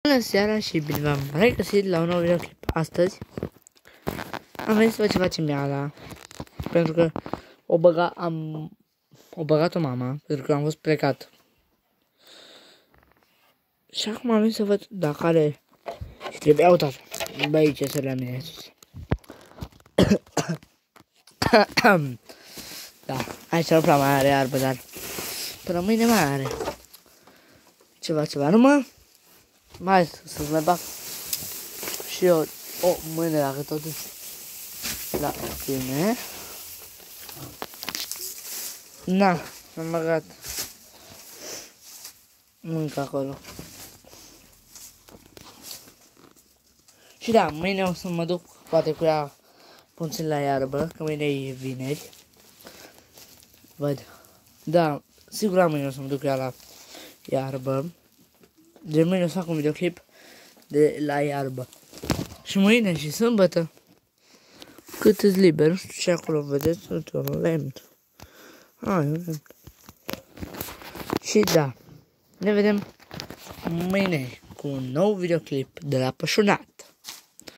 Bună seara și bine v-am regăsit la un nou videoclip. Astăzi am venit să văd ce face Miala, pentru că o băgat-o mama, pentru că am fost plecat. Și acum am venit să văd dacă are și trebuie, uitați, bă, aici să le-am mine sus. Da, aici nu prea mai are iarbă, dar până mâine mai are ceva, numai mai să-ți mai bag și eu o mână dacă totuși la tine. Na, am băgat mâncă acolo. Și da, mâine o să mă duc poate cu ea puțin la iarbă, că mâine e vineri. Văd. Da, sigur mâine o să mă duc cu ea la iarbă. De mâine o să fac un videoclip de la iarbă. Și mâine și sâmbătă, cât îți liber, nu știu ce acolo vedeți, uite, un lemn. Un lemn. Și da, ne vedem mâine cu un nou videoclip de la Pășunat.